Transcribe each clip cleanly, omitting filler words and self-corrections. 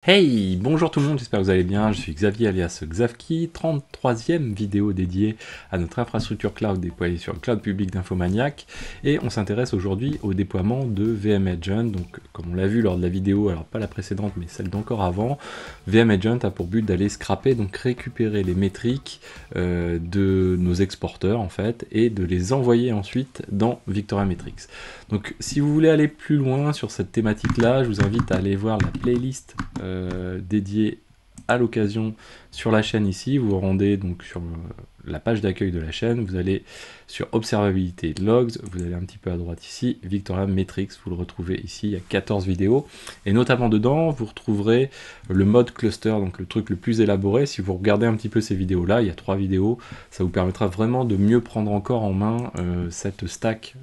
Hey, bonjour tout le monde, j'espère que vous allez bien, je suis Xavier alias Xavki, 33e vidéo dédiée à notre infrastructure cloud déployée sur le cloud public d'Infomaniac, et on s'intéresse aujourd'hui au déploiement de VM Agent. Donc comme on l'a vu lors de la vidéo, alors pas la précédente mais celle d'encore avant, VM Agent a pour but d'aller scraper, donc récupérer les métriques de nos exporteurs en fait, et de les envoyer ensuite dans Victoria Metrics. Donc si vous voulez aller plus loin sur cette thématique là, je vous invite à aller voir la playlist dédié à l'occasion sur la chaîne ici. Vous vous rendez donc sur la page d'accueil de la chaîne, vous allez sur observabilité logs, vous allez un petit peu à droite ici, Victoria Metrics, vous le retrouvez ici, il y a 14 vidéos, et notamment dedans, vous retrouverez le mode cluster, donc le truc le plus élaboré. Si vous regardez un petit peu ces vidéos là, il y a 3 vidéos, ça vous permettra vraiment de mieux prendre encore en main cette stack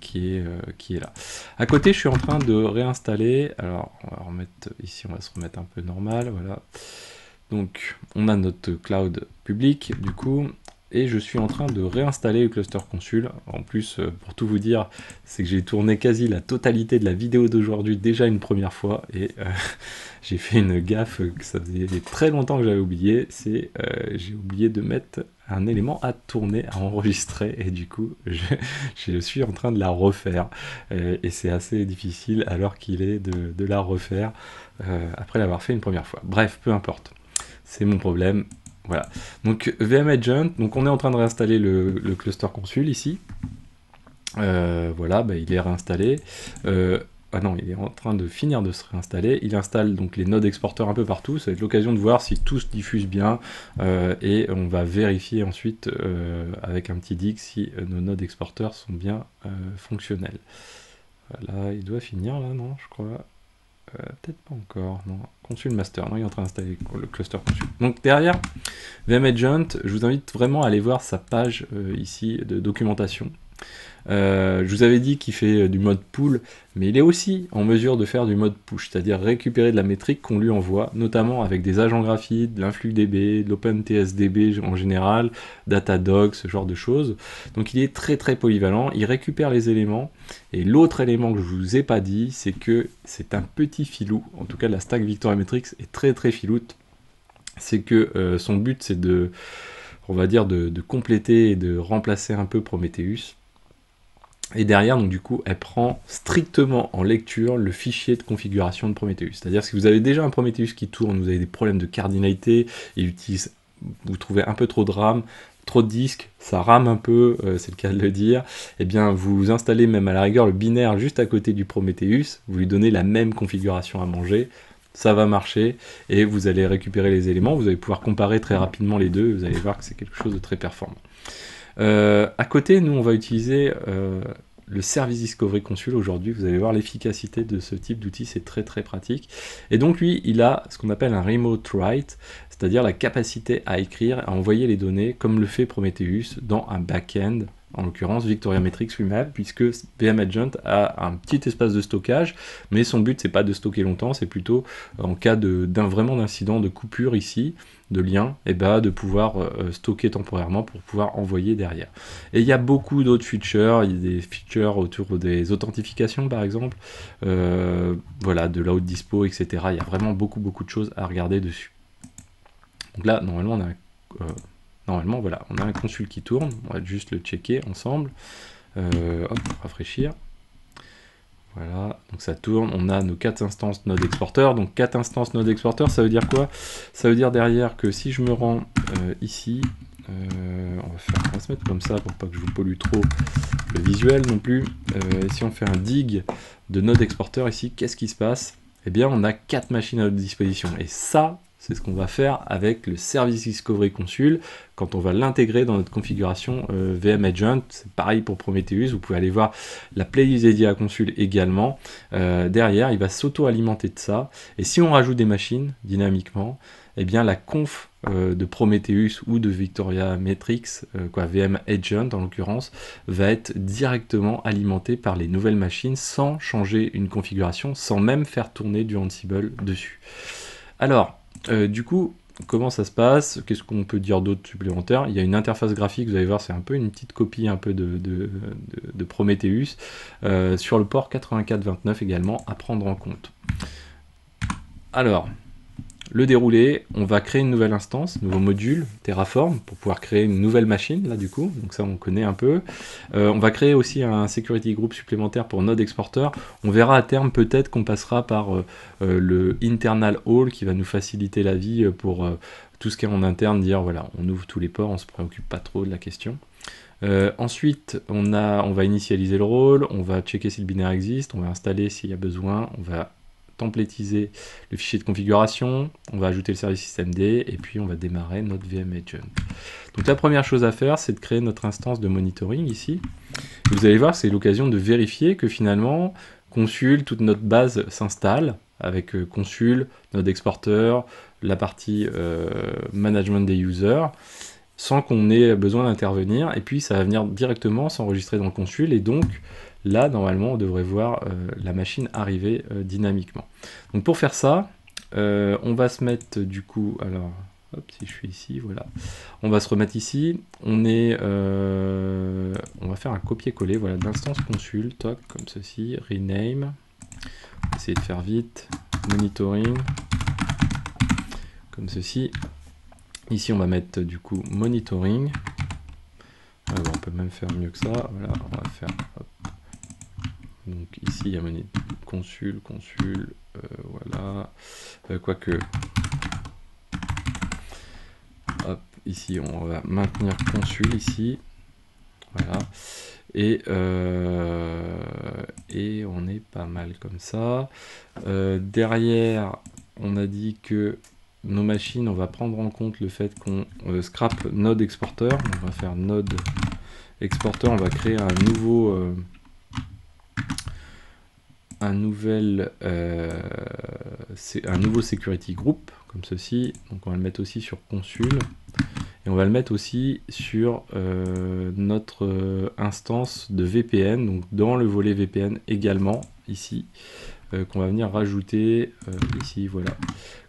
qui est là. À côté, je suis en train de réinstaller, alors on va remettre ici, on va se remettre un peu normal, voilà. Donc on a notre cloud public du coup, et je suis en train de réinstaller le cluster consul. En plus, pour tout vous dire, c'est que j'ai tourné quasi la totalité de la vidéo d'aujourd'hui déjà une première fois, et j'ai fait une gaffe que ça faisait très longtemps que j'avais oublié, c'est j'ai oublié de mettre un élément à tourner, à enregistrer, et du coup je suis en train de la refaire, et c'est assez difficile alors qu'il est de la refaire après l'avoir fait une première fois. Bref, peu importe, c'est mon problème. Voilà, donc VM Agent, donc on est en train de réinstaller le cluster consul ici. Voilà, bah, il est réinstallé. Ah non, il est en train de finir de se réinstaller. Il installe donc les nodes exporteurs un peu partout. Ça va être l'occasion de voir si tout se diffuse bien. Et on va vérifier ensuite avec un petit dig si nos nodes exporteurs sont bien fonctionnels. Voilà, il doit finir là, non, je crois. Peut-être pas encore, non. Consul master, non, il est en train d'installer le cluster consul. Donc derrière VM Agent, je vous invite vraiment à aller voir sa page ici de documentation. Je vous avais dit qu'il fait du mode pull, mais il est aussi en mesure de faire du mode push, c'est-à-dire récupérer de la métrique qu'on lui envoie, notamment avec des agents graphiques, de l'influxDB, de l'OpenTSDB en général, Datadog, ce genre de choses. Donc il est très très polyvalent, il récupère les éléments, et l'autre élément que je vous ai pas dit, c'est que c'est un petit filou, en tout cas la stack Victoria Metrics est très très filoute, c'est que son but c'est de, on va dire, de compléter et de remplacer un peu Prometheus. Et derrière, donc du coup, elle prend strictement en lecture le fichier de configuration de Prometheus. C'est-à-dire si vous avez déjà un Prometheus qui tourne, vous avez des problèmes de cardinalité, vous trouvez un peu trop de RAM, trop de disques, ça rame un peu, c'est le cas de le dire, et bien vous installez même à la rigueur le binaire juste à côté du Prometheus, vous lui donnez la même configuration à manger, ça va marcher, et vous allez récupérer les éléments, vous allez pouvoir comparer très rapidement les deux, vous allez voir que c'est quelque chose de très performant. À côté, nous, on va utiliser le Service Discovery Consul aujourd'hui. Vous allez voir l'efficacité de ce type d'outil, c'est très très pratique. Et donc lui, il a ce qu'on appelle un Remote Write, c'est-à-dire la capacité à écrire, à envoyer les données, comme le fait Prometheus, dans un back-end, en l'occurrence Victoria Metrics lui-même, puisque VM Agent a un petit espace de stockage, mais son but c'est pas de stocker longtemps, c'est plutôt en cas vraiment d'incident, de coupure ici, de lien, et bah, de pouvoir stocker temporairement pour pouvoir envoyer derrière. Et il y a beaucoup d'autres features, il y a des features autour des authentifications par exemple, voilà, de load dispo, etc. Il y a vraiment beaucoup de choses à regarder dessus. Donc là, normalement, voilà, on a un consul qui tourne, on va juste le checker ensemble. Hop, rafraîchir. Voilà, donc ça tourne, on a nos 4 instances node exporteurs. Donc 4 instances node exporteurs, ça veut dire quoi? Ça veut dire derrière que si je me rends ici, on va se mettre comme ça pour pas que je vous pollue trop le visuel non plus. Si on fait un dig de node exporteur ici, qu'est-ce qui se passe? Eh bien, on a 4 machines à notre disposition. Et ça, c'est ce qu'on va faire avec le Service Discovery Consul quand on va l'intégrer dans notre configuration VM Agent. C'est pareil pour Prometheus, vous pouvez aller voir la playlist dédiée à Consul également. Derrière, il va s'auto-alimenter de ça. Et si on rajoute des machines dynamiquement, eh bien la conf de Prometheus ou de Victoria Metrics, VM Agent en l'occurrence, va être directement alimentée par les nouvelles machines sans changer une configuration, sans même faire tourner du Ansible dessus. Alors, du coup, comment ça se passe? Qu'est-ce qu'on peut dire d'autre supplémentaire? Il y a une interface graphique, vous allez voir, c'est un peu une petite copie un peu de Prometheus, sur le port 8429 également, à prendre en compte. Alors, le déroulé, on va créer une nouvelle instance, nouveau module, Terraform, pour pouvoir créer une nouvelle machine, là du coup, donc ça on connaît un peu. On va créer aussi un security group supplémentaire pour Node Exporter. On verra à terme peut-être qu'on passera par le internal all qui va nous faciliter la vie pour tout ce qui est en interne, dire voilà, on ouvre tous les ports, on se préoccupe pas trop de la question. Ensuite, on va initialiser le rôle, on va checker si le binaire existe, on va installer s'il y a besoin, on va templétiser le fichier de configuration, on va ajouter le service systemd et puis on va démarrer notre VM Agent. Donc la première chose à faire, c'est de créer notre instance de monitoring ici. Vous allez voir, c'est l'occasion de vérifier que finalement, Consul, toute notre base s'installe avec Consul, Node Exporter, la partie management des users, sans qu'on ait besoin d'intervenir, et puis ça va venir directement s'enregistrer dans le Consul, et donc là, normalement, on devrait voir la machine arriver dynamiquement. Donc pour faire ça, on va se mettre du coup, alors, hop, si je suis ici, voilà. On va se remettre ici, on va faire un copier-coller, voilà, d'instance Consul, toc, comme ceci, rename, on va essayer de faire vite, monitoring, comme ceci. Ici, on va mettre du coup monitoring. Bon, on peut même faire mieux que ça. Voilà, on va faire. Hop. Donc ici, il y a consul, voilà. Quoique. Hop, ici, on va maintenir consul ici. Voilà. Et on est pas mal comme ça. Derrière, on a dit que nos machines, on va prendre en compte le fait qu'on scrape Node Exporter. On va faire Node Exporter, on va créer un nouveau security group, comme ceci. Donc on va le mettre aussi sur Consul. Et on va le mettre aussi sur notre instance de VPN, donc dans le volet VPN également, ici, qu'on va venir rajouter ici, voilà,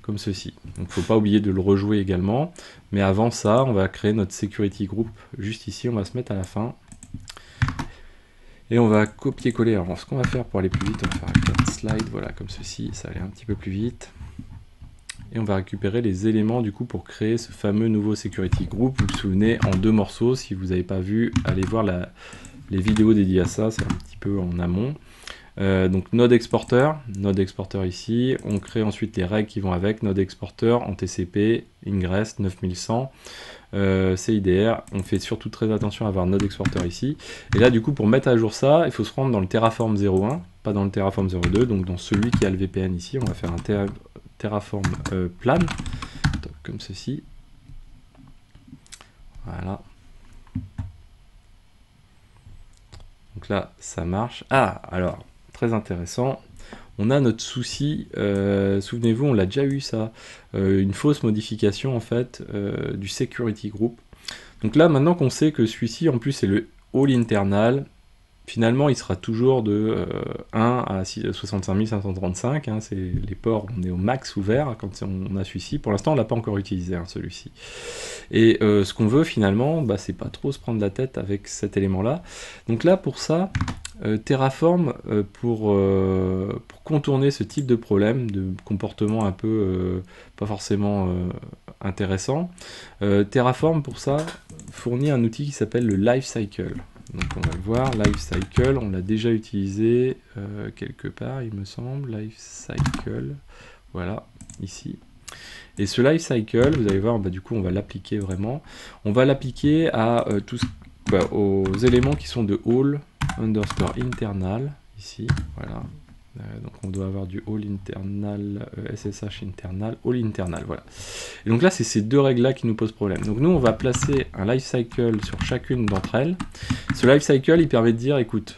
comme ceci. Donc il ne faut pas oublier de le rejouer également. Mais avant ça, on va créer notre security group juste ici, on va se mettre à la fin. Et on va copier-coller. Alors ce qu'on va faire pour aller plus vite, on va faire un 4 slide, voilà, comme ceci, ça va aller un petit peu plus vite. Et on va récupérer les éléments du coup pour créer ce fameux nouveau security group. Vous vous souvenez, en 2 morceaux. Si vous n'avez pas vu, allez voir les vidéos dédiées à ça, c'est un petit peu en amont. Donc Node Exporter ici, on crée ensuite les règles qui vont avec, Node Exporter en TCP, Ingress 9100, CIDR, on fait surtout très attention à avoir Node Exporter ici, et là du coup pour mettre à jour ça, il faut se rendre dans le Terraform 01, pas dans le Terraform 02, donc dans celui qui a le VPN ici, on va faire un Terraform plan, comme ceci, voilà. Donc là ça marche, alors très intéressant, on a notre souci, souvenez-vous, on l'a déjà eu ça, une fausse modification en fait du security group. Donc là, maintenant qu'on sait que celui-ci, en plus, c'est le all internal, finalement, il sera toujours de 1 à 65 535, hein, c'est les ports, on est au max ouvert quand on a celui-ci. Pour l'instant, on l'a pas encore utilisé, hein, celui-ci. Et ce qu'on veut finalement, bah, c'est pas trop se prendre la tête avec cet élément-là. Donc là, pour ça, Terraform, pour contourner ce type de problème, de comportement un peu pas forcément intéressant, Terraform, pour ça, fournit un outil qui s'appelle le Lifecycle. Donc on va le voir, Lifecycle, on l'a déjà utilisé quelque part, il me semble, Lifecycle, voilà, ici. Et ce Lifecycle, vous allez voir, bah, du coup on va l'appliquer vraiment. On va l'appliquer à aux éléments qui sont de all underscore internal, ici, voilà. Donc on doit avoir du all internal, SSH internal, all internal, voilà. Et donc là, c'est ces deux règles-là qui nous posent problème. Donc nous, on va placer un lifecycle sur chacune d'entre elles. Ce lifecycle, il permet de dire, écoute,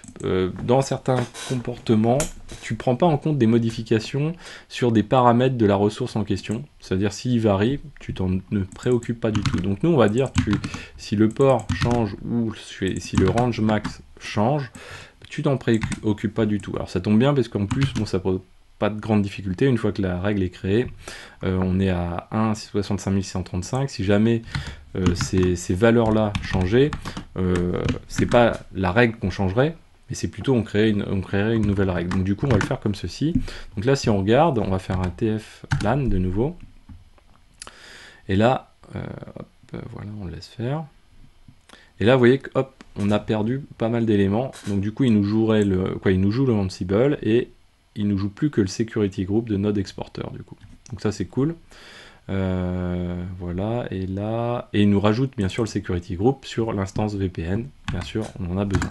dans certains comportements, tu ne prends pas en compte des modifications sur des paramètres de la ressource en question. C'est-à-dire, s'il varie, tu ne préoccupes pas du tout. Donc nous, on va dire, si le port change ou si le range max change, tu t'en préoccupes pas du tout. Alors ça tombe bien parce qu'en plus, bon, ça pose pas de grande difficulté. Une fois que la règle est créée, on est à 1,65 635. Si jamais ces valeurs-là changeaient, c'est pas la règle qu'on changerait, et c'est plutôt on créerait une nouvelle règle. Donc du coup on va le faire comme ceci. Donc là si on regarde, on va faire un tf plan de nouveau, et là hop, voilà, on le laisse faire. Et là vous voyez que hop, on a perdu pas mal d'éléments, donc du coup il nous joue le Ansible, et il nous joue plus que le security group de node exporter du coup. Donc ça c'est cool. Voilà, et là, et il nous rajoute bien sûr le security group sur l'instance VPN, bien sûr on en a besoin.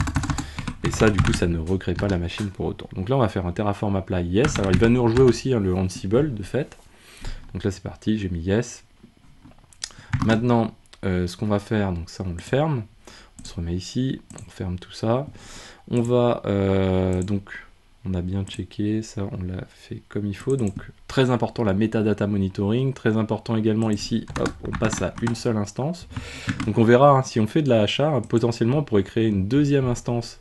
Et ça du coup ça ne recrée pas la machine pour autant. Donc là on va faire un Terraform apply yes, alors il va nous rejouer aussi hein, le Ansible de fait. Donc là c'est parti, j'ai mis yes. Maintenant ce qu'on va faire, donc ça on le ferme, on se remet ici, on ferme tout ça. On va donc on a bien checké, ça on l'a fait comme il faut, donc très important la metadata monitoring, très important également ici, hop, on passe à une seule instance. Donc on verra, hein, si on fait de la HR, potentiellement on pourrait créer une deuxième instance,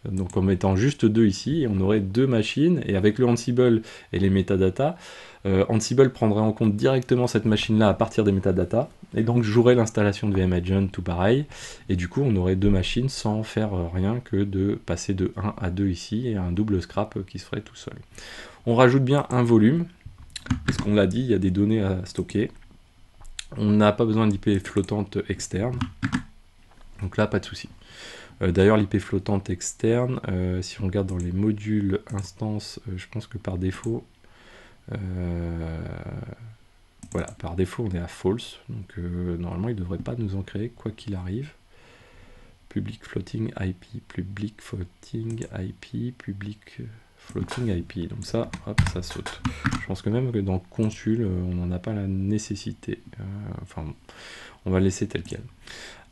donc en mettant juste 2 ici, et on aurait 2 machines, et avec le Ansible et les metadata, Ansible prendrait en compte directement cette machine-là à partir des metadata, et donc jouerait l'installation de VM Agent, tout pareil, et du coup on aurait 2 machines sans faire rien que de passer de 1 à 2 ici, et un double scrap qui se ferait tout seul. On rajoute bien un volume, puisqu'on l'a dit, il y a des données à stocker. On n'a pas besoin d'IP flottante externe, donc là pas de souci. D'ailleurs l'IP flottante externe, si on regarde dans les modules instances, je pense que par défaut, voilà, par défaut on est à false, donc normalement il ne devrait pas nous en créer quoi qu'il arrive. Public floating IP, public floating IP, public floating IP, donc ça, hop, ça saute. Je pense que même que dans consul, on n'en a pas la nécessité. Enfin, on va le laisser tel quel.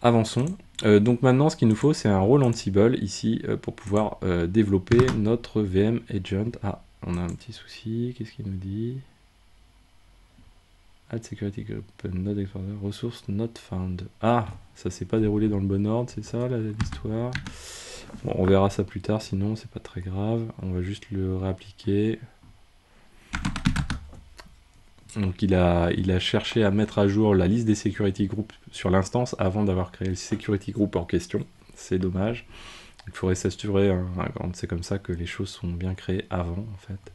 Avançons. Donc maintenant, ce qu'il nous faut, c'est un rôle Ansible ici pour pouvoir développer notre VM Agent. Ah, on a un petit souci. Qu'est-ce qu'il nous dit? Add security group, node exporter, resource not found. Ah, ça s'est pas déroulé dans le bon ordre, c'est ça l'histoire. Bon, on verra ça plus tard, sinon c'est pas très grave. On va juste le réappliquer. Donc il a cherché à mettre à jour la liste des security groups sur l'instance avant d'avoir créé le security group en question. C'est dommage. Il faudrait s'assurer, c'est comme ça que les choses sont bien créées avant en fait.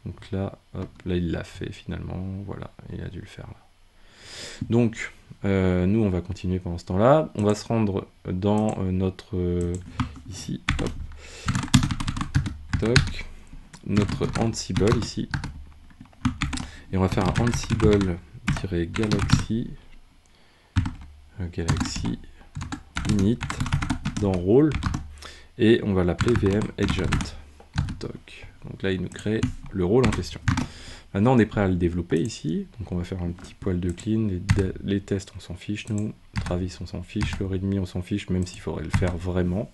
Donc là, hop, là il l'a fait finalement, voilà, il a dû le faire là. Donc, nous on va continuer pendant ce temps-là. On va se rendre dans notre, ici, hop, toc, notre Ansible ici. Et on va faire un Ansible-galaxy, galaxy init dans rôle, et on va l'appeler VM Agent. Toc. Donc là, il nous crée le rôle en question. Maintenant, on est prêt à le développer ici. Donc on va faire un petit poil de clean. Les tests, on s'en fiche, nous. Travis, on s'en fiche. Le readme, on s'en fiche, même s'il faudrait le faire vraiment.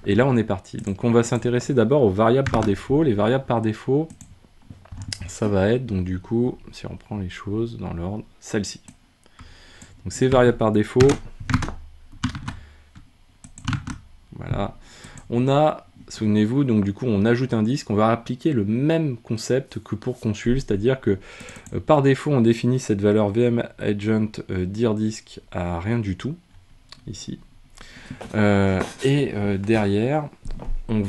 Et là, on est parti. Donc on va s'intéresser d'abord aux variables par défaut. Les variables par défaut, ça va être, donc du coup, si on prend les choses dans l'ordre, celle-ci. Donc ces variables par défaut, voilà. On a, souvenez-vous, donc du coup on ajoute un disque, on va appliquer le même concept que pour consul, c'est-à-dire que par défaut on définit cette valeur VM Agent dir disk à rien du tout, ici. Derrière, on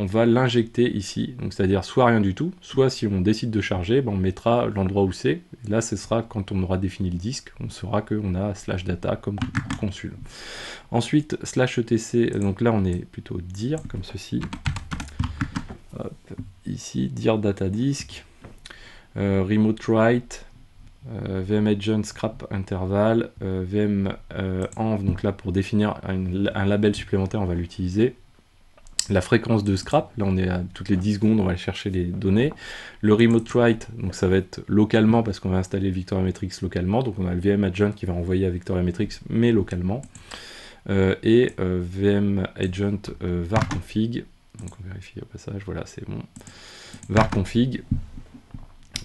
va l'injecter ici, donc c'est-à-dire soit rien du tout, soit si on décide de charger, ben on mettra l'endroit où c'est, et là ce sera quand on aura défini le disque, on saura qu'on a /data comme consul. Ensuite, /etc, donc là on est plutôt dir, comme ceci, hop, ici, dir data disk, remote write, VM agent scrap interval, VM env, donc là pour définir un label supplémentaire on va l'utiliser. La fréquence de scrap, là on est à toutes les 10 secondes, on va aller chercher les données. Le remote write, donc ça va être localement parce qu'on va installer Victoria Metrics localement, donc on a le VM agent qui va envoyer à Victoria Metrics mais localement. VM agent var config, donc on vérifie au passage, voilà c'est bon. Var config,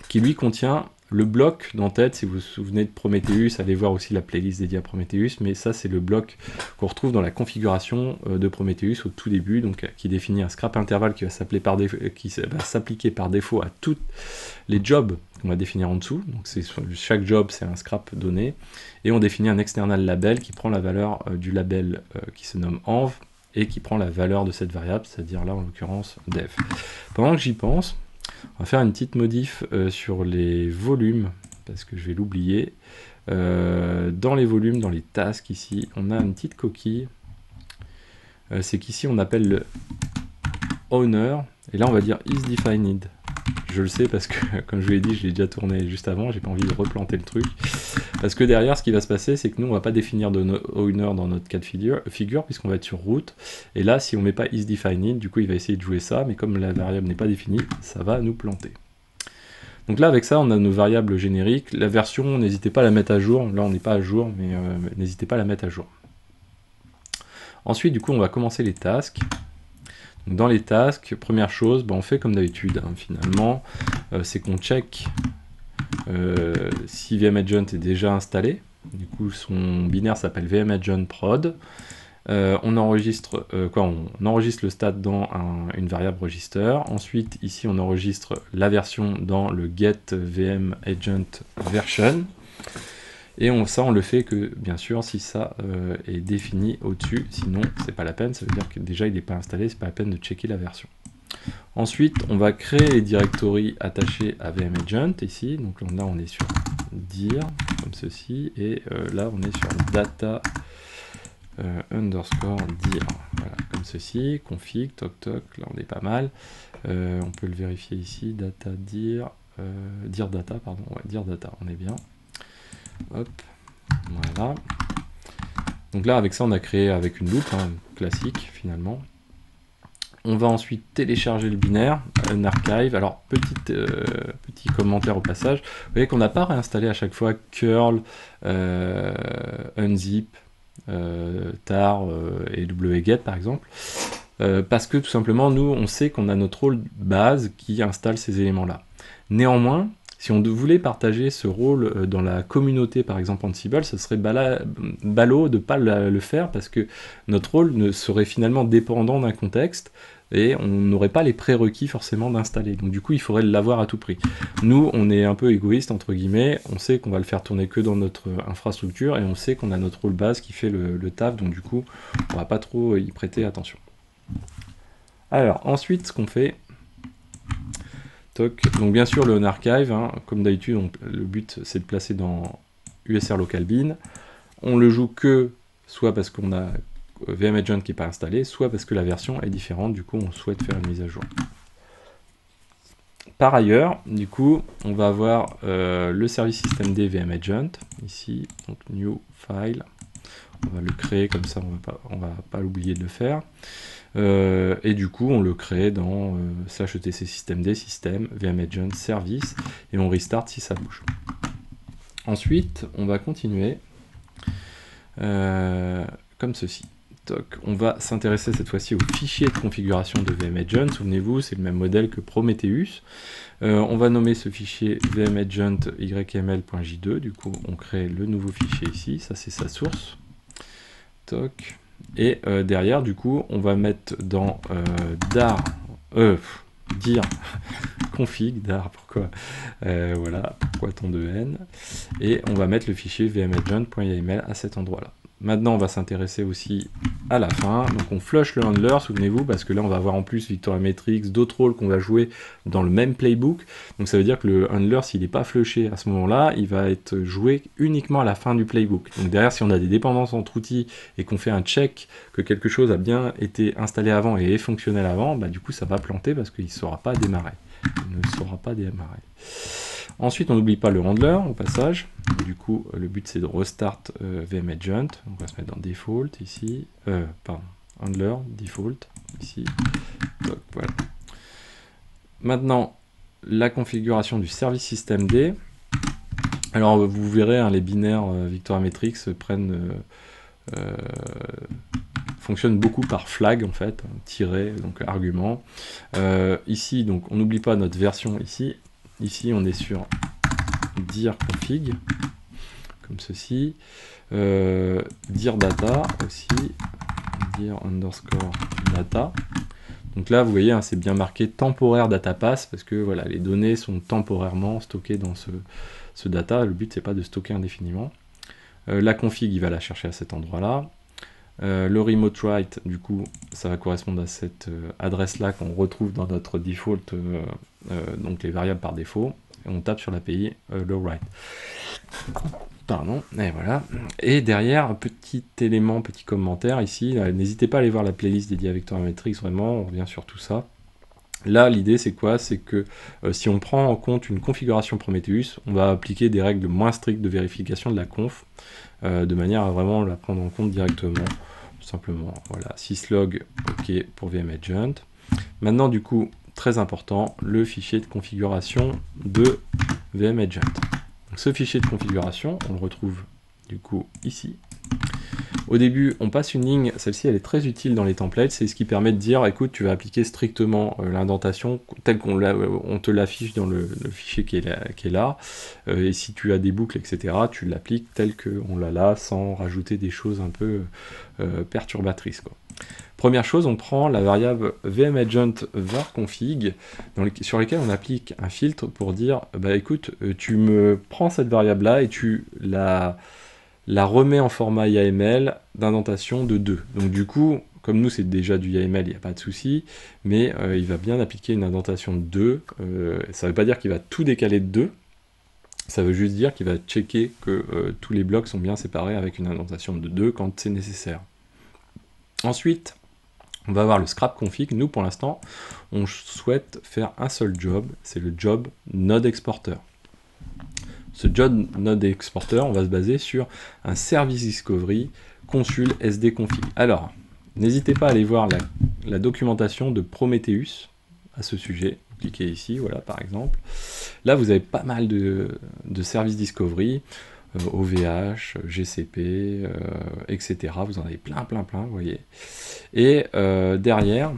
qui lui contient le bloc d'en-tête. Si vous vous souvenez de Prometheus, allez voir aussi la playlist dédiée à Prometheus, mais ça c'est le bloc qu'on retrouve dans la configuration de Prometheus au tout début, donc qui définit un scrap interval qui va s'appliquer par défaut à tous les jobs qu'on va définir en dessous. Donc chaque job, c'est un scrap donné. Et on définit un external label qui prend la valeur du label qui se nomme env et qui prend la valeur de cette variable, c'est-à-dire là en l'occurrence dev. Pendant que j'y pense, on va faire une petite modif sur les volumes, parce que je vais l'oublier. Dans les volumes, dans les tasks ici, on a une petite coquille. C'est qu'ici on appelle le owner, et là on va dire isDefined. Je le sais parce que, comme je vous l'ai dit, je l'ai déjà tourné juste avant, j'ai pas envie de replanter le truc. Parce que derrière, ce qui va se passer, c'est que nous, on va pas définir de owner dans notre cas de figure puisqu'on va être sur root. Et là, si on met pas isDefined, du coup, il va essayer de jouer ça, mais comme la variable n'est pas définie, ça va nous planter. Donc là, avec ça, on a nos variables génériques. La version, n'hésitez pas à la mettre à jour. Là, on n'est pas à jour, mais n'hésitez pas à la mettre à jour. Ensuite, du coup, on va commencer les tasks. Donc, dans les tasks, première chose, on fait comme d'habitude, hein, finalement, c'est qu'on check si VMagent est déjà installé. Du coup, son binaire s'appelle VMagent prod. On enregistre on enregistre le stade dans une variable register. Ensuite, ici, on enregistre la version dans le get VMagent version. Et ça, on le fait que, bien sûr, si ça est défini au-dessus. Sinon, c'est pas la peine. Ça veut dire que déjà, il n'est pas installé. C'est pas la peine de checker la version. Ensuite, on va créer les directories attachées à VMagent ici. Donc là, on est sur dir, comme ceci. Et là, on est sur data underscore dir. Voilà, comme ceci. Config, toc toc. Là, on est pas mal. On peut le vérifier ici. Data dir. Dir data, pardon. Ouais, dir data, on est bien. Hop. Voilà. Donc là, avec ça, on a créé avec une loupe, hein, classique, finalement. On va ensuite télécharger le binaire, un archive. Alors, petit commentaire au passage. Vous voyez qu'on n'a pas réinstallé à chaque fois curl, unzip, tar et wget par exemple. Parce que tout simplement, nous, on sait qu'on a notre rôle base qui installe ces éléments-là. Néanmoins, si on voulait partager ce rôle dans la communauté, par exemple Ansible, ce serait ballot de ne pas le faire parce que notre rôle ne serait finalement dépendant d'un contexte et on n'aurait pas les prérequis forcément d'installer. Donc du coup, il faudrait l'avoir à tout prix. Nous, on est un peu égoïste, entre guillemets, on sait qu'on va le faire tourner que dans notre infrastructure et on sait qu'on a notre rôle base qui fait le taf, donc du coup, on va pas trop y prêter attention. Alors, ensuite, ce qu'on fait... Donc bien sûr le onArchive, hein, comme d'habitude, le but c'est de placer dans USR local bin. On le joue que soit parce qu'on a VMagent qui n'est pas installé, soit parce que la version est différente, du coup on souhaite faire une mise à jour. Par ailleurs, du coup, on va avoir le service systemd VMagent, ici, donc new file. On va le créer comme ça, on va pas l'oublier de le faire. Et du coup, on le crée dans etc systemd, system, VMagent, service, et on restart si ça bouge. Ensuite, on va continuer comme ceci. On va s'intéresser cette fois-ci au fichier de configuration de VMagent. Souvenez-vous, c'est le même modèle que Prometheus. On va nommer ce fichier VMagent yml.j2. Du coup, on crée le nouveau fichier ici. Ça, c'est sa source. Et derrière, du coup, on va mettre dans dir config, dar, pourquoi voilà, pourquoi tant de n. Et on va mettre le fichier vmagent.yml à cet endroit-là. Maintenant, on va s'intéresser aussi à la fin. Donc, on flush le handler, souvenez-vous, parce que là, on va avoir en plus Victoria Matrix, d'autres rôles qu'on va jouer dans le même playbook. Donc, ça veut dire que le handler, s'il n'est pas flushé à ce moment-là, il va être joué uniquement à la fin du playbook. Donc, derrière, si on a des dépendances entre outils et qu'on fait un check que quelque chose a bien été installé avant et est fonctionnel avant, bah, du coup, ça va planter parce qu'il ne saura pas démarrer. Il ne saura pas démarrer. Ensuite, on n'oublie pas le handler au passage. Du coup, le but c'est de restart VMagent. On va se mettre dans default ici. Handler, default ici. Donc, voilà. Maintenant, la configuration du service systemd. Alors, vous verrez, hein, les binaires Victoria Matrix fonctionnent beaucoup par flag en fait, tiret, donc argument. Ici, donc, on n'oublie pas notre version ici. Ici, on est sur dir config, comme ceci. Dir data aussi, dir underscore data. Donc là, vous voyez, hein, c'est bien marqué temporaire data pass, parce que voilà, les données sont temporairement stockées dans ce data. Le but, c'est pas de stocker indéfiniment. La config, il va la chercher à cet endroit-là. Le remote write, du coup, ça va correspondre à cette adresse-là qu'on retrouve dans notre default, donc les variables par défaut. Et on tape sur l'API le write. Pardon, et voilà. Et derrière, petit élément, petit commentaire ici. N'hésitez pas à aller voir la playlist dédiée à Vector Matrix, vraiment, on revient sur tout ça. Là, l'idée, c'est quoi? C'est que si on prend en compte une configuration Prometheus, on va appliquer des règles moins strictes de vérification de la conf, de manière à vraiment la prendre en compte directement. Tout simplement, voilà, syslog, OK pour VMagent. Maintenant, du coup, très important, le fichier de configuration de VMagent. Donc, ce fichier de configuration, on le retrouve du coup ici. Au début, on passe une ligne, celle-ci elle est très utile dans les templates, c'est ce qui permet de dire, écoute, tu vas appliquer strictement l'indentation telle qu'on te l'affiche dans le fichier qui est là, et si tu as des boucles, etc., tu l'appliques tel qu'on l'a là, sans rajouter des choses un peu perturbatrices, quoi. Première chose, on prend la variable vmagent varconfig, sur laquelle on applique un filtre pour dire, bah écoute, tu me prends cette variable-là et tu la remet en format YAML d'indentation de 2. Donc du coup, comme nous c'est déjà du YAML, il n'y a pas de souci, mais il va bien appliquer une indentation de 2. Ça ne veut pas dire qu'il va tout décaler de 2, ça veut juste dire qu'il va checker que tous les blocs sont bien séparés avec une indentation de 2 quand c'est nécessaire. Ensuite, on va avoir le scrap config. Nous, pour l'instant, on souhaite faire un seul job, c'est le job node exporter. Ce job node exporter, on va se baser sur un service discovery consul sd config. Alors, n'hésitez pas à aller voir la documentation de Prometheus à ce sujet. Vous cliquez ici, voilà, par exemple. Là, vous avez pas mal de services discovery, OVH, GCP, etc. Vous en avez plein, vous voyez. Et derrière,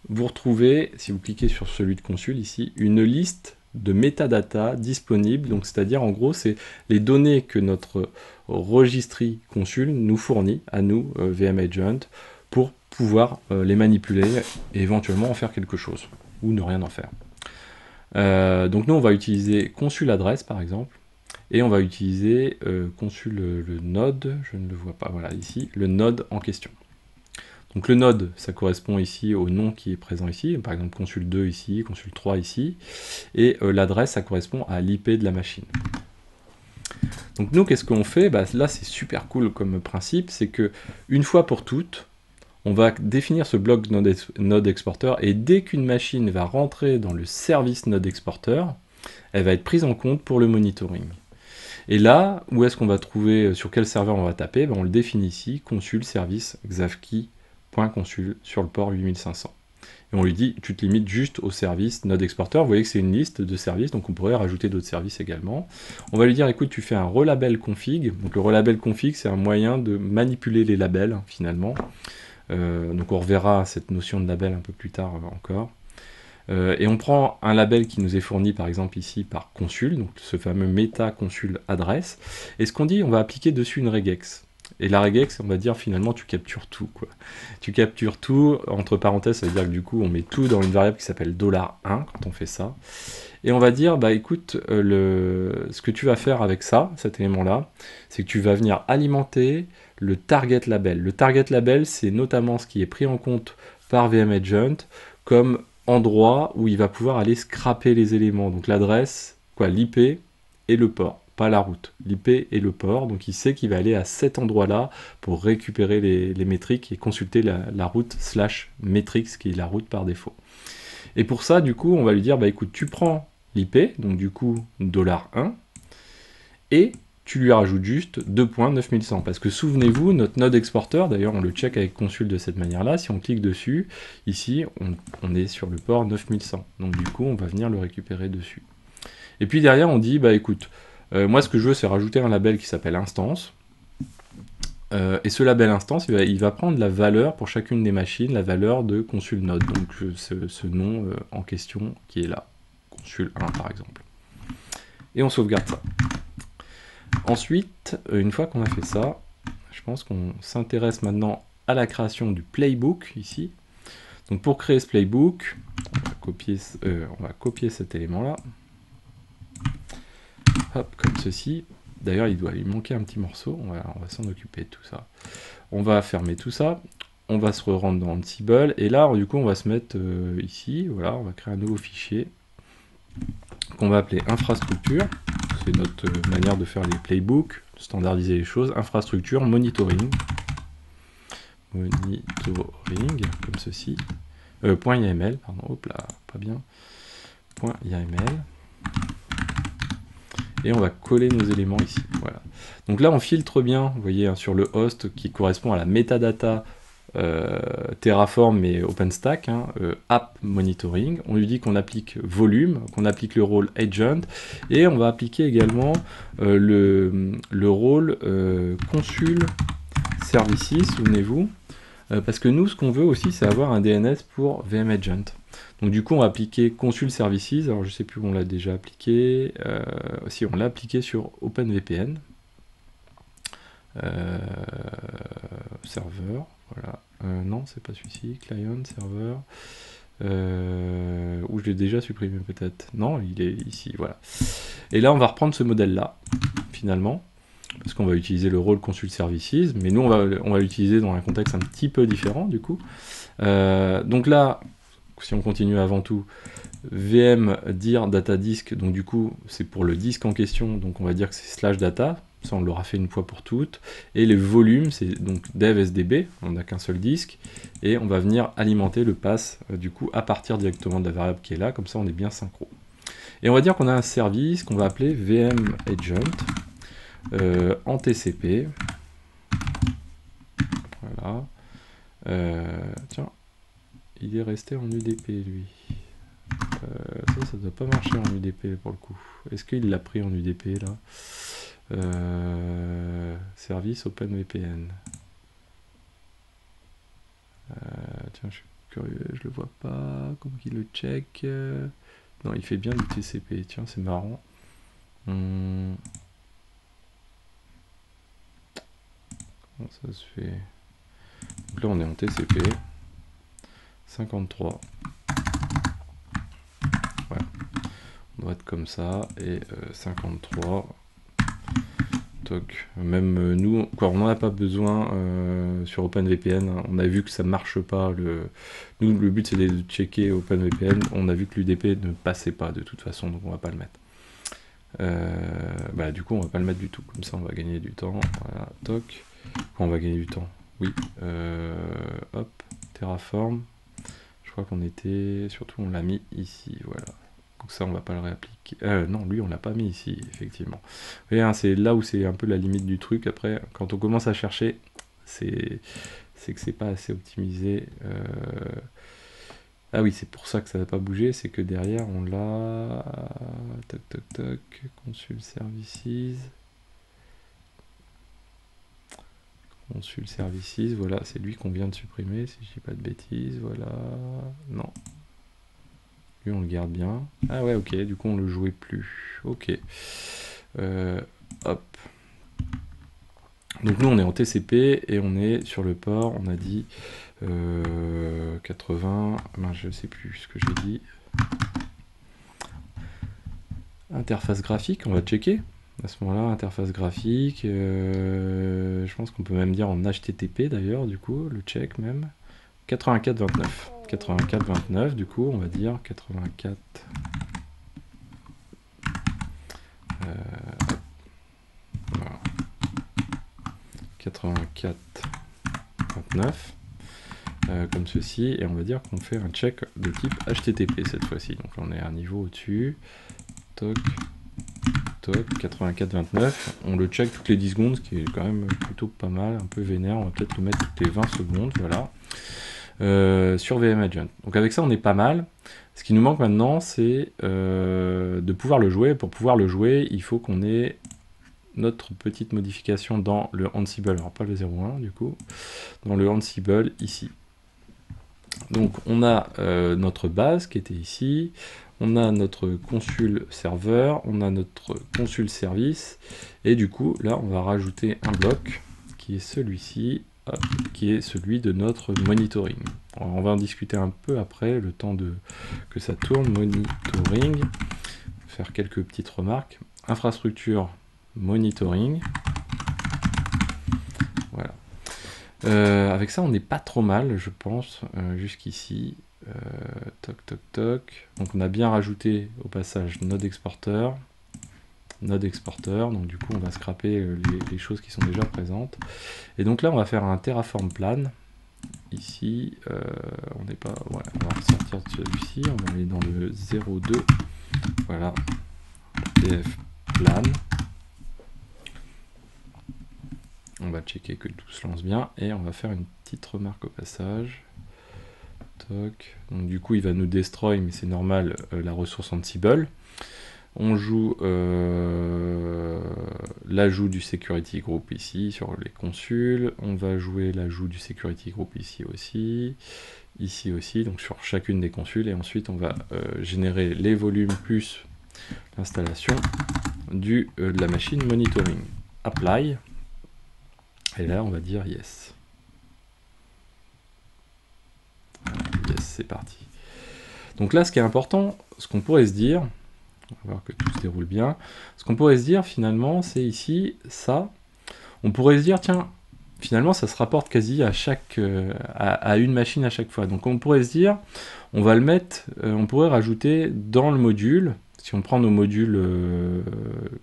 vous retrouvez, si vous cliquez sur celui de consul ici, une liste de metadata disponibles, donc c'est-à-dire en gros c'est les données que notre registry consul nous fournit à nous, VMagent, pour pouvoir les manipuler et éventuellement en faire quelque chose, ou ne rien en faire. Donc nous on va utiliser consul adresse par exemple, et on va utiliser consul le node, je ne le vois pas, voilà ici, le node en question. Donc le node, ça correspond ici au nom qui est présent ici, par exemple consul 2 ici, consul 3 ici, et l'adresse, ça correspond à l'IP de la machine. Donc nous, qu'est-ce qu'on fait? Bah, là, c'est super cool comme principe, c'est que une fois pour toutes, on va définir ce bloc node exporter, et dès qu'une machine va rentrer dans le service node exporter, elle va être prise en compte pour le monitoring. Et là, où est-ce qu'on va trouver, sur quel serveur on va taper? Ben, on le définit ici, consul service xavkey.consul sur le port 8500. Et on lui dit, tu te limites juste au service node exporter. Vous voyez que c'est une liste de services, donc on pourrait rajouter d'autres services également. On va lui dire, écoute, tu fais un relabel config. Donc le relabel config, c'est un moyen de manipuler les labels, finalement. Donc on reverra cette notion de label un peu plus tard encore. Et on prend un label qui nous est fourni par exemple ici par consul, donc ce fameux meta consul adresse, et ce qu'on dit, on va appliquer dessus une regex. Et la regex, on va dire finalement tu captures tout, quoi. Tu captures tout, entre parenthèses, ça veut dire que du coup on met tout dans une variable qui s'appelle $1 quand on fait ça. Et on va dire, bah écoute, ce que tu vas faire avec ça, cet élément-là, c'est que tu vas venir alimenter le target label. Le target label, c'est notamment ce qui est pris en compte par VMagent comme endroit où il va pouvoir aller scraper les éléments. Donc l'adresse, l'IP et le port, pas la route. L'IP et le port, donc il sait qu'il va aller à cet endroit-là pour récupérer les métriques et consulter la route /métriques, qui est la route par défaut. Et pour ça, du coup, on va lui dire, bah écoute, tu prends l'IP, donc du coup, $1, et tu lui rajoutes juste 2.9100, parce que souvenez-vous, notre node exporter, d'ailleurs on le check avec consul de cette manière-là, si on clique dessus, ici on est sur le port 9100, donc du coup on va venir le récupérer dessus. Et puis derrière on dit, bah écoute, moi ce que je veux c'est rajouter un label qui s'appelle instance, et ce label instance, il va prendre la valeur pour chacune des machines, la valeur de consul node, donc ce nom en question qui est là, consul 1 par exemple. Et on sauvegarde ça. Ensuite, une fois qu'on a fait ça, je pense qu'on s'intéresse maintenant à la création du playbook ici. Donc pour créer ce playbook, on va copier cet élément-là. Hop, comme ceci. D'ailleurs, il doit lui manquer un petit morceau. On va s'en occuper de tout ça. On va fermer tout ça. On va se rendre dans Ansible. Et là, du coup, on va se mettre ici. Voilà, on va créer un nouveau fichier qu'on va appeler infrastructure. C'est notre manière de faire les playbooks, standardiser les choses. Infrastructure, monitoring. Monitoring, comme ceci. .yml, pardon, hop là, pas bien. .yml. Et on va coller nos éléments ici. Voilà. Donc là, on filtre bien, vous voyez, hein, sur le host qui correspond à la metadata Terraform mais OpenStack, hein, app monitoring. On lui dit qu'on applique volume, qu'on applique le rôle agent, et on va appliquer également le rôle consul services, souvenez-vous, parce que nous, ce qu'on veut aussi, c'est avoir un DNS pour VM Agent. Donc du coup, on va appliquer Consul Services. Alors je sais plus où on l'a déjà appliqué. Si on l'a appliqué sur OpenVPN. Serveur, voilà. Non, c'est pas celui-ci. Client, serveur. Où je l'ai déjà supprimé peut-être. Non, il est ici, voilà. Et là, on va reprendre ce modèle-là, finalement. Parce qu'on va utiliser le rôle Consul Services. Mais nous, on va l'utiliser dans un contexte un petit peu différent, du coup. Donc là, si on continue avant tout, VM dir data disk, donc du coup c'est pour le disque en question, donc on va dire que c'est slash data, ça on l'aura fait une fois pour toutes, et les volumes c'est donc dev sdb, on n'a qu'un seul disque, et on va venir alimenter le pass du coup à partir directement de la variable qui est là, comme ça on est bien synchro. Et on va dire qu'on a un service qu'on va appeler VM Agent en TCP, voilà, tiens, il est resté en UDP lui. Ça doit pas marcher en UDP pour le coup. Est-ce qu'il l'a pris en UDP là? Service OpenVPN. Tiens, je suis curieux, je le vois pas. Comment qu'il le check? Non, il fait bien du TCP. Tiens, c'est marrant. Comment ça se fait? Donc là, on est en TCP. 53. Voilà. On doit être comme ça. Et 53. Toc. Même nous, quoi, on n'en a pas besoin sur OpenVPN. Hein. On a vu que ça marche pas. Nous, le but, c'est de checker OpenVPN. On a vu que l'UDP ne passait pas de toute façon, donc on va pas le mettre. Du coup, on va pas le mettre du tout. Comme ça, on va gagner du temps. Voilà, toc. On va gagner du temps. Oui. Hop. Terraform. Je crois qu'on était... Surtout, on l'a mis ici. Voilà. Donc ça, on va pas le réappliquer. Non, lui, on l'a pas mis ici, effectivement. Vous voyez, hein, c'est là où c'est un peu la limite du truc. Après, quand on commence à chercher, c'est que c'est pas assez optimisé. Ah oui, c'est pour ça que ça n'a pas bougé. C'est que derrière, on l'a... Toc, toc, toc. Consul Services. Consul Services, voilà, c'est lui qu'on vient de supprimer, si je dis pas de bêtises, voilà. Non. Lui, on le garde bien. Ah ouais, ok, du coup, on le jouait plus. Ok. Hop. Donc nous, on est en TCP et on est sur le port, on a dit 80... je sais plus ce que j'ai dit. Interface graphique, on va checker. À ce moment-là, interface graphique, je pense qu'on peut même dire en HTTP d'ailleurs, du coup, le check même. 84.29. 84.29, du coup, on va dire 84. Voilà. 84.29. Comme ceci, et on va dire qu'on fait un check de type HTTP cette fois-ci. Donc on est à un niveau au-dessus. Toc. 84.29, on le check toutes les 10 secondes, ce qui est quand même plutôt pas mal, un peu vénère, on va peut-être le mettre toutes les 20 secondes, voilà, sur VM Agent. Donc avec ça on est pas mal, ce qui nous manque maintenant c'est de pouvoir le jouer. Pour pouvoir le jouer, il faut qu'on ait notre petite modification dans le Ansible, alors pas le 01 du coup, dans le Ansible ici. Donc on a notre base qui était ici, on a notre consul serveur, on a notre consul service, et du coup là on va rajouter un bloc qui est celui-ci, hop, qui est celui de notre monitoring. Alors, on va en discuter un peu après, le temps que ça tourne. Monitoring, faire quelques petites remarques. Infrastructure, monitoring. Voilà. Avec ça, on n'est pas trop mal, je pense, jusqu'ici. Toc, toc, toc. Donc on a bien rajouté au passage node exporter. Donc du coup on va scraper les choses qui sont déjà présentes. Et donc là on va faire un Terraform plan. Ici, on n'est pas. Voilà, on va ressortir de celui-ci, on va aller dans le 0.2. Voilà. TF plan. On va checker que tout se lance bien et on va faire une petite remarque au passage. Toc. Donc du coup il va nous destroy, mais c'est normal, la ressource Ansible. On joue l'ajout du security group ici sur les consuls. On va jouer l'ajout du security group ici aussi, donc sur chacune des consuls. Et ensuite on va générer les volumes plus l'installation de la machine monitoring. Apply. Et là on va dire yes. Yes, c'est parti. Donc là ce qui est important, ce qu'on pourrait se dire, on va voir que tout se déroule bien. Ce qu'on pourrait se dire finalement, c'est ici, ça. On pourrait se dire, tiens, finalement ça se rapporte quasi à à une machine à chaque fois. Donc on pourrait se dire, on va le mettre, on pourrait rajouter dans le module, si on prend nos modules,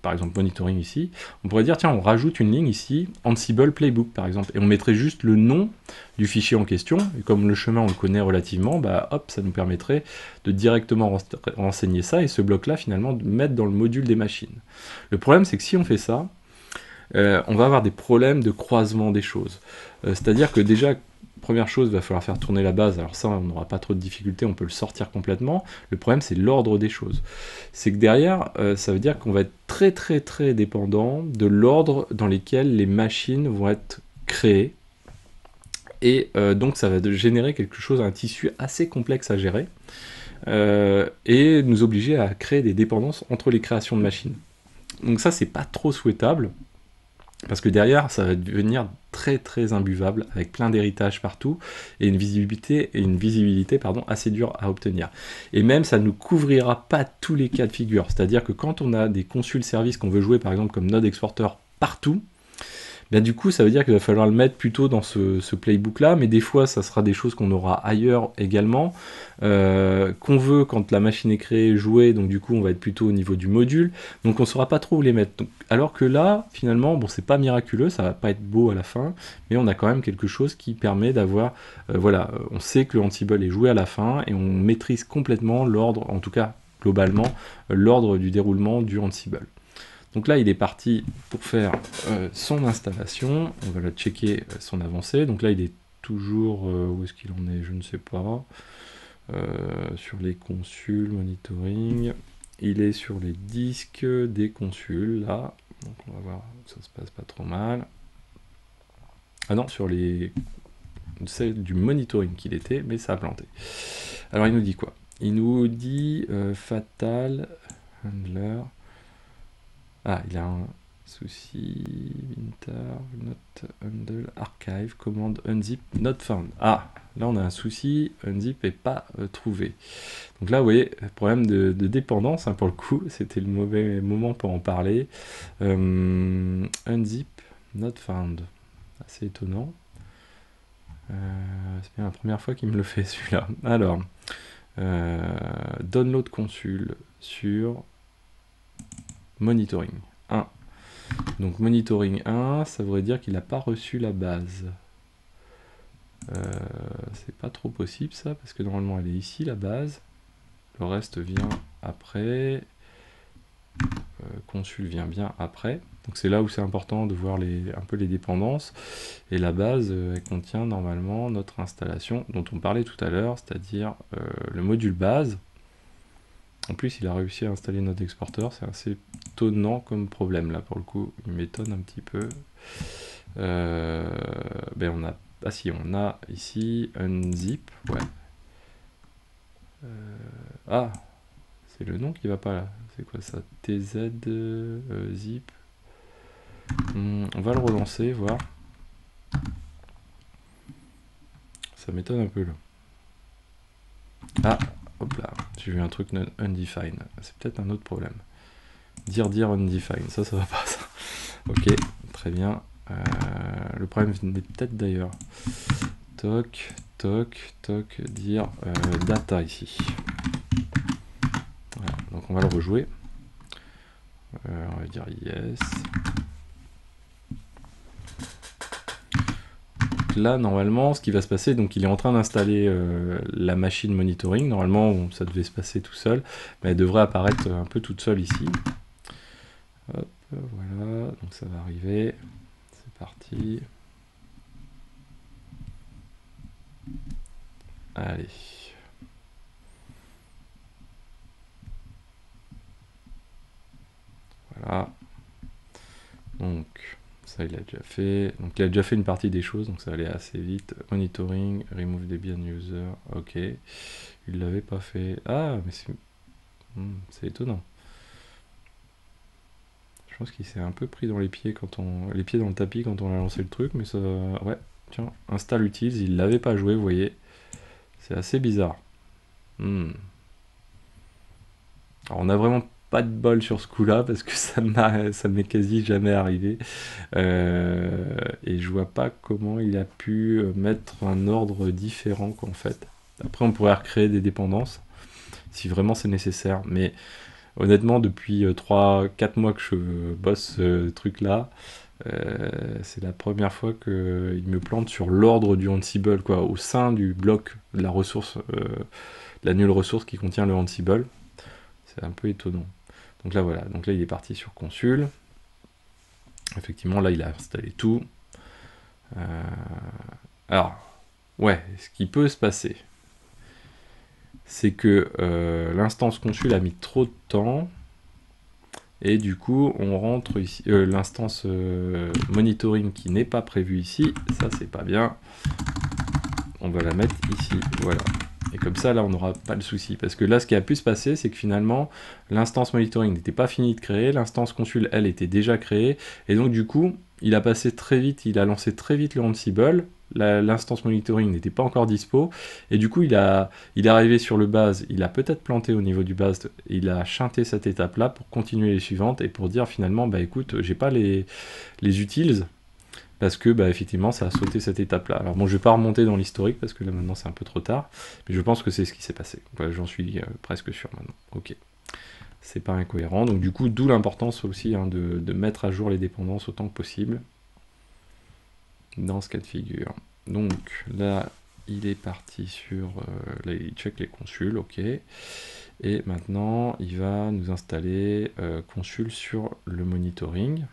par exemple monitoring ici, on pourrait dire, tiens, on rajoute une ligne ici, Ansible Playbook par exemple, et on mettrait juste le nom du fichier en question, et comme le chemin on le connaît relativement, bah hop, ça nous permettrait de directement renseigner ça, et ce bloc-là finalement de mettre dans le module des machines. Le problème c'est que si on fait ça, on va avoir des problèmes de croisement des choses. C'est-à-dire que déjà, première chose, il va falloir faire tourner la base. Alors ça, on n'aura pas trop de difficultés, on peut le sortir complètement. Le problème, c'est l'ordre des choses. C'est que derrière, ça veut dire qu'on va être très très très dépendant de l'ordre dans lequel les machines vont être créées. Et donc ça va générer quelque chose, un tissu assez complexe à gérer. Et nous obliger à créer des dépendances entre les créations de machines. Donc ça, c'est pas trop souhaitable. Parce que derrière, ça va devenir très très imbuvable, avec plein d'héritages partout, et une visibilité assez dure à obtenir. Et même, ça ne nous couvrira pas tous les cas de figure. C'est-à-dire que quand on a des consuls services qu'on veut jouer, par exemple, comme node exporter partout, bien, du coup, ça veut dire qu'il va falloir le mettre plutôt dans ce playbook-là, mais des fois, ça sera des choses qu'on aura ailleurs également, qu'on veut, quand la machine est créée, jouer, donc du coup, on va être plutôt au niveau du module, donc on ne saura pas trop où les mettre. Donc, alors que là, finalement, bon, c'est pas miraculeux, ça va pas être beau à la fin, mais on a quand même quelque chose qui permet d'avoir, voilà, on sait que le Ansible est joué à la fin, et on maîtrise complètement l'ordre, en tout cas, globalement, l'ordre du déroulement du Ansible. Donc là, il est parti pour faire son installation. On va le checker son avancée. Donc là, il est toujours... où est-ce qu'il en est? Je ne sais pas. Sur les consuls, monitoring. Il est sur les disques des consuls, là. Donc on va voir, ça se passe pas trop mal. Ah non, sur les... celle du monitoring qu'il était, mais ça a planté. Alors il nous dit quoi? Il nous dit fatal, handler... Ah, il a un souci, Winter, not handle, archive, commande, unzip, not found. Ah, là on a un souci, unzip est pas trouvé. Donc là, vous voyez, problème de dépendance, hein, pour le coup, c'était le mauvais moment pour en parler. Unzip, not found. Assez étonnant. C'est bien la première fois qu'il me le fait, celui-là. Alors, download consul sur... monitoring 1. Donc monitoring 1, ça voudrait dire qu'il n'a pas reçu la base. C'est pas trop possible ça, parce que normalement elle est ici la base. Le reste vient après. Consul vient bien après. Donc c'est là où c'est important de voir un peu les dépendances. Et la base, elle contient normalement notre installation dont on parlait tout à l'heure, c'est-à-dire le module base. En plus, il a réussi à installer notre exporteur, c'est assez étonnant comme problème là pour le coup, il m'étonne un petit peu. Ben on a, ah si, on a ici unzip, ouais. Ah, c'est le nom qui va pas là, c'est quoi ça? TZ zip. On va le relancer, voir. ça m'étonne un peu là. Ah, hop là, j'ai vu un truc undefined. C'est peut-être un autre problème. Dire undefined, ça va pas ça. Ok, très bien. Le problème venait peut-être d'ailleurs. Toc, toc, toc, dire data ici. Voilà, donc on va le rejouer. On va dire yes. Donc là, normalement, ce qui va se passer, donc il est en train d'installer la machine monitoring. Normalement, ça devait se passer tout seul, mais elle devrait apparaître un peu toute seule ici. Hop, voilà, donc ça va arriver. C'est parti. Allez. Voilà. Donc, ça, il a déjà fait. Donc, il a déjà fait une partie des choses, donc ça allait assez vite. Monitoring, remove Debian user. Ok. Il l'avait pas fait. Ah, mais c'est étonnant. Je pense qu'il s'est un peu pris dans les pieds les pieds dans le tapis quand on a lancé le truc, mais ça, ouais. Tiens, install utils, il l'avait pas joué, vous voyez. C'est assez bizarre. Alors, on a vraiment pas de bol sur ce coup-là parce que ça m'est quasi jamais arrivé. Et je vois pas comment il a pu mettre un ordre différent qu'en fait. Après, on pourrait recréer des dépendances si vraiment c'est nécessaire. Mais honnêtement, depuis 3-4 mois que je bosse ce truc-là, c'est la première fois qu'il me plante sur l'ordre du Ansible, quoi, au sein du bloc de la ressource, la nulle ressource qui contient le Ansible. C'est un peu étonnant. Donc là, voilà. Donc là, il est parti sur Consul. Effectivement, là, il a installé tout. Alors, ouais, ce qui peut se passer, c'est que l'instance Consul a mis trop de temps. Et du coup, on rentre ici, l'instance monitoring qui n'est pas prévue ici, ça c'est pas bien. On va la mettre ici, voilà. Et comme ça, là, on n'aura pas le souci. Parce que là, ce qui a pu se passer, c'est que finalement, l'instance monitoring n'était pas finie de créer, l'instance consul, elle, était déjà créée. Et donc, du coup, il a passé très vite, il a lancé très vite le Ansible. L'instance monitoring n'était pas encore dispo. Et du coup, il est arrivé sur le base, il a peut-être planté au niveau du base, il a chanté cette étape-là pour continuer les suivantes et pour dire finalement, bah écoute, j'ai pas les utils. Parce que, bah, effectivement, ça a sauté cette étape-là. Alors bon, je vais pas remonter dans l'historique, parce que là, maintenant, c'est un peu trop tard. Mais je pense que c'est ce qui s'est passé. Ouais, j'en suis presque sûr, maintenant. Ok. C'est pas incohérent. Donc, du coup, d'où l'importance aussi de mettre à jour les dépendances autant que possible. Dans ce cas de figure. Donc, là, il est parti sur... là, il check les consuls, ok. Et maintenant, il va nous installer consul sur le monitoring.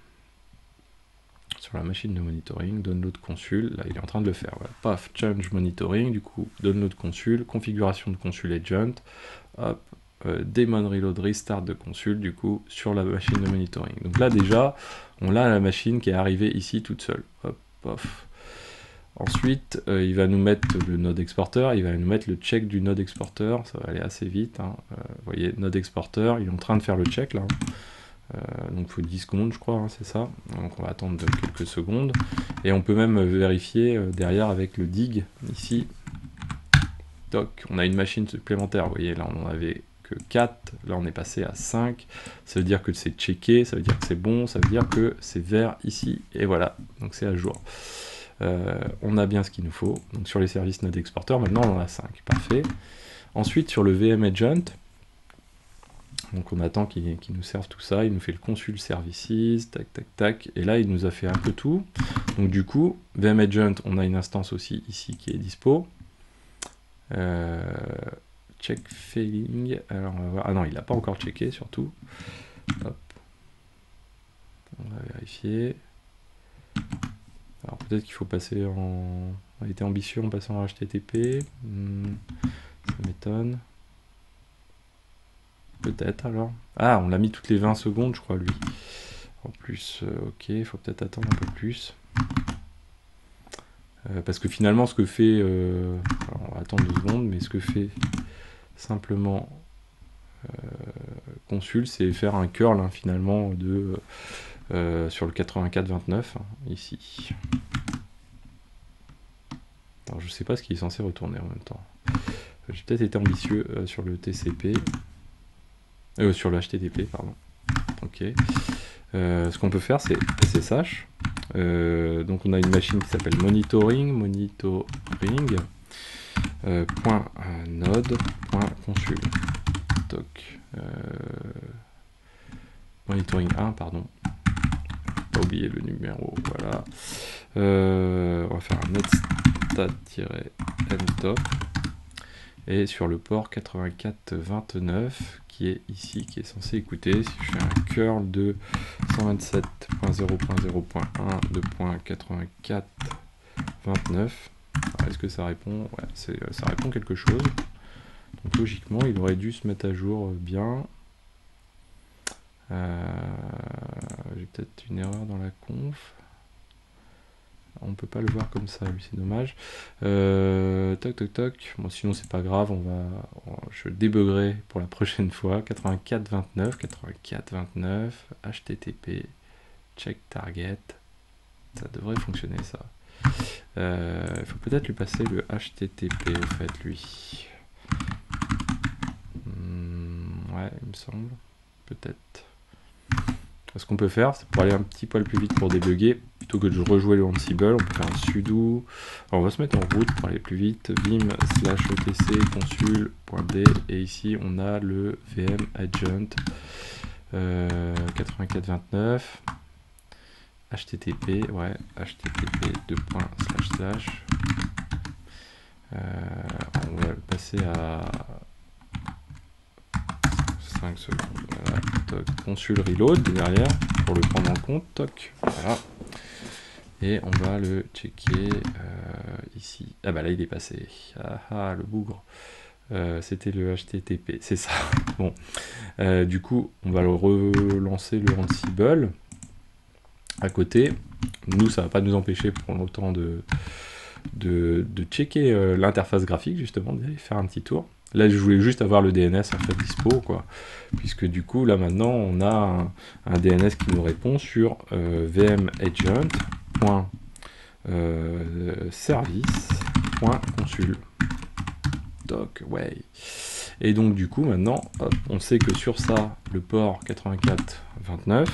Sur la machine de monitoring, download consul, là il est en train de le faire, voilà. Paf, change monitoring, du coup, download consul, configuration de consul agent, hop, daemon reload restart de consul, du coup, sur la machine de monitoring. Donc là déjà, on a la machine qui est arrivée ici toute seule, hop, paf. Ensuite, il va nous mettre le node exporter, il va nous mettre le check du node exporter, ça va aller assez vite, hein. Vous voyez, node exporter, il est en train de faire le check là. Donc il faut 10 secondes je crois, hein, c'est ça. Donc on va attendre quelques secondes. Et on peut même vérifier derrière avec le dig, ici. Toc, on a une machine supplémentaire, vous voyez, là on n'en avait que 4, là on est passé à 5. Ça veut dire que c'est checké, ça veut dire que c'est bon, ça veut dire que c'est vert ici, et voilà, donc c'est à jour. On a bien ce qu'il nous faut. Donc sur les services node exporter, maintenant on en a 5, parfait. Ensuite sur le VM agent, donc on attend qu'il nous serve tout ça, il nous fait le consul services, tac tac tac, et là il nous a fait un peu tout. Donc du coup, VM Agent, on a une instance aussi ici qui est dispo. Check failing, alors on va voir, ah non il n'a pas encore checké surtout. Hop. On va vérifier. Alors peut-être qu'il faut passer en... On a été ambitieux en passant en HTTP, ça m'étonne. Peut-être alors. Ah, on l'a mis toutes les 20 secondes, je crois, lui. En plus, ok, il faut peut-être attendre un peu plus. Parce que finalement, ce que fait... alors, on va attendre 2 secondes, mais ce que fait simplement Consul, c'est faire un curl, hein, finalement, de, sur le 84-29, hein, ici. Alors je sais pas ce qui est censé retourner en même temps. J'ai peut-être été ambitieux sur le TCP. Sur le HTTP, pardon. Ok. Ce qu'on peut faire, c'est SSH. Donc on a une machine qui s'appelle monitoring, .node.consul. Toc. Monitoring 1, pardon. Pas oublier le numéro, voilà. On va faire un netstat-ntop. Et sur le port 8429, qui est ici, qui est censé écouter, si je fais un curl de 127.0.0.1 de .8429, est-ce que ça répond? Ouais, ça répond quelque chose. Donc logiquement, il aurait dû se mettre à jour bien. J'ai peut-être une erreur dans la conf. On peut pas le voir comme ça, lui, c'est dommage. Toc toc toc. Bon, sinon c'est pas grave, je débuggerai pour la prochaine fois. 84.29, HTTP, check target. Ça devrait fonctionner ça. Il faut peut-être lui passer le HTTP en fait, lui. Ouais, il me semble. Peut-être. Ce qu'on peut faire, c'est pour aller un petit poil plus vite pour débugger, plutôt que de rejouer le Ansible, on peut faire un sudo. Alors on va se mettre en route pour aller plus vite, vim/etc consul.d, et ici on a le VM agent 8429 HTTP, ouais, HTTP on va le passer à 5 secondes, voilà, toc, consul reload derrière pour le prendre en compte, toc, voilà, et on va le checker ici. Ah bah là il est passé, le bougre, c'était le HTTP, c'est ça. Bon, du coup on va le relancer le Ansible à côté. Nous ça va pas nous empêcher pour longtemps de checker l'interface graphique, justement, d'aller faire un petit tour. Là, je voulais juste avoir le DNS en fait dispo, quoi, puisque du coup, là maintenant, on a un DNS qui nous répond sur vmagent.service.consul. Doc, ouais. Et donc, du coup, maintenant, hop, on sait que sur ça, le port 8429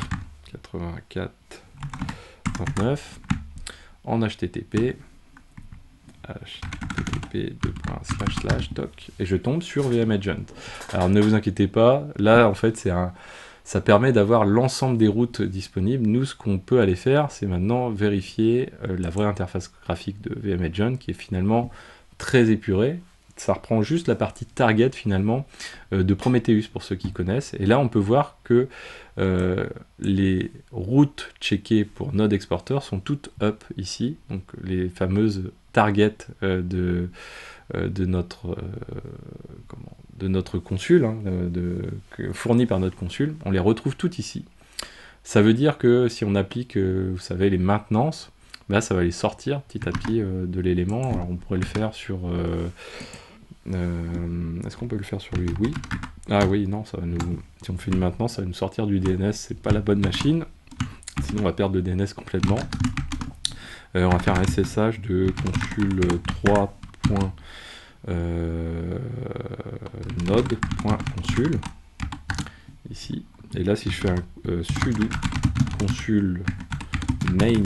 en HTTP. toc, et je tombe sur vmagent. Alors ne vous inquiétez pas, là en fait ça permet d'avoir l'ensemble des routes disponibles. Nous, ce qu'on peut aller faire, c'est maintenant vérifier la vraie interface graphique de vmagent, qui est finalement très épurée. Ça reprend juste la partie target finalement de Prometheus pour ceux qui connaissent, et là on peut voir que les routes checkées pour Node Exporter sont toutes up ici, donc les fameuses targets de notre consul, hein, fournies par notre consul, on les retrouve toutes ici. Ça veut dire que si on applique, vous savez, les maintenances, bah, ça va les sortir petit à petit de l'élément. Alors on pourrait le faire sur... est-ce qu'on peut le faire sur lui? Oui. Ah oui, non, ça va nous... Si on fait une maintenance, ça va nous sortir du DNS, c'est pas la bonne machine. Sinon on va perdre le DNS complètement. On va faire un SSH de consul3.node.consul ici. Et là, si je fais un sudo consul maint,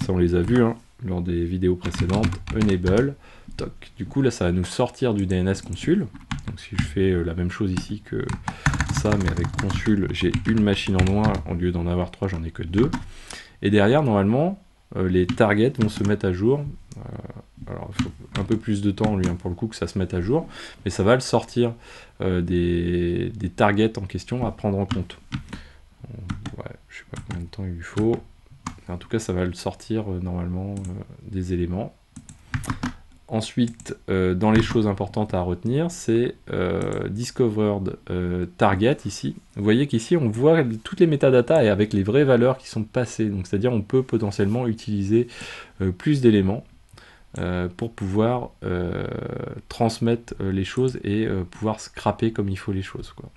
ça on les a vus hein, lors des vidéos précédentes, enable, toc. Du coup, là, ça va nous sortir du DNS consul. Donc si je fais la même chose ici que ça, mais avec consul, j'ai une machine en moins, au lieu d'en avoir 3, j'en ai que 2. Et derrière, normalement, les targets vont se mettre à jour. Alors il faut un peu plus de temps lui hein, pour le coup que ça se mette à jour, mais ça va le sortir des targets en question à prendre en compte. Ouais, je sais pas combien de temps il lui faut. En tout cas, ça va le sortir normalement des éléments. Ensuite, dans les choses importantes à retenir, c'est Discovered Target ici. Vous voyez qu'ici, on voit toutes les métadatas et avec les vraies valeurs qui sont passées. Donc, c'est-à-dire, on peut potentiellement utiliser plus d'éléments pour pouvoir transmettre les choses et pouvoir scraper comme il faut les choses, quoi.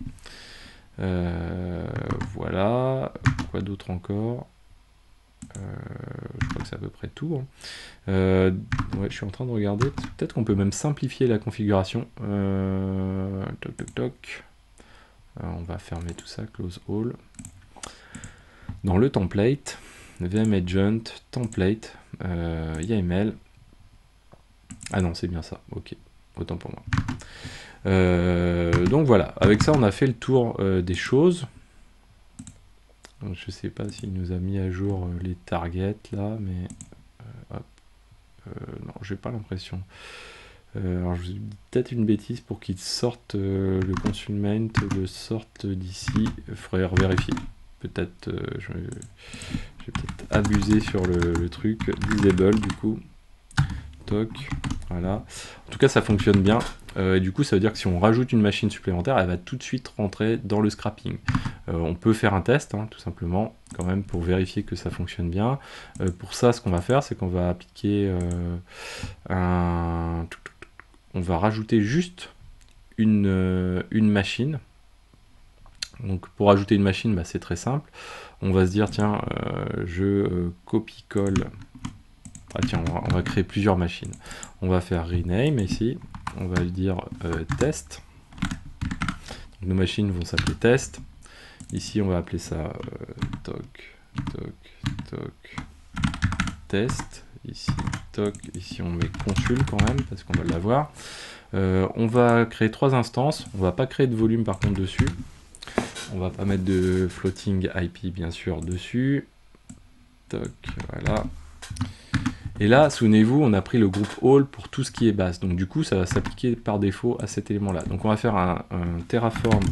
Voilà. Quoi d'autre encore ? Je crois c'est à peu près tout. Hein. Ouais, je suis en train de regarder, peut-être qu'on peut même simplifier la configuration. Toc toc toc. On va fermer tout ça, close all. Dans le template, VM Agent, template, YAML. Ah non, c'est bien ça, ok, autant pour moi. Donc voilà, avec ça on a fait le tour des choses. Donc, je sais pas s'il nous a mis à jour les targets là, mais hop, non, j'ai pas l'impression. Alors je vous dis peut-être une bêtise pour qu'il sorte le consulement le sorte d'ici. Il faudrait vérifier. Peut-être je vais peut-être abuser sur le truc. Disable du coup. Toc. Voilà. En tout cas ça fonctionne bien. Et du coup ça veut dire que si on rajoute une machine supplémentaire, elle va tout de suite rentrer dans le scrapping. On peut faire un test, hein, tout simplement, quand même, pour vérifier que ça fonctionne bien. Pour ça, ce qu'on va faire, c'est qu'on va appliquer on va rajouter juste une machine. Donc pour ajouter une machine, bah, c'est très simple. On va se dire, tiens, je copie-colle. Ah tiens, on va créer plusieurs machines. On va faire rename ici. On va lui dire test. Donc, nos machines vont s'appeler test. Ici, on va appeler ça toc, toc, toc, test. Ici, toc. Ici, on met consul quand même, parce qu'on va l'avoir. On va créer 3 instances. On va pas créer de volume par contre dessus. On va pas mettre de floating IP bien sûr dessus. Toc, voilà. Et là, souvenez-vous, on a pris le groupe all pour tout ce qui est base. Donc du coup, ça va s'appliquer par défaut à cet élément-là. Donc on va faire un Terraform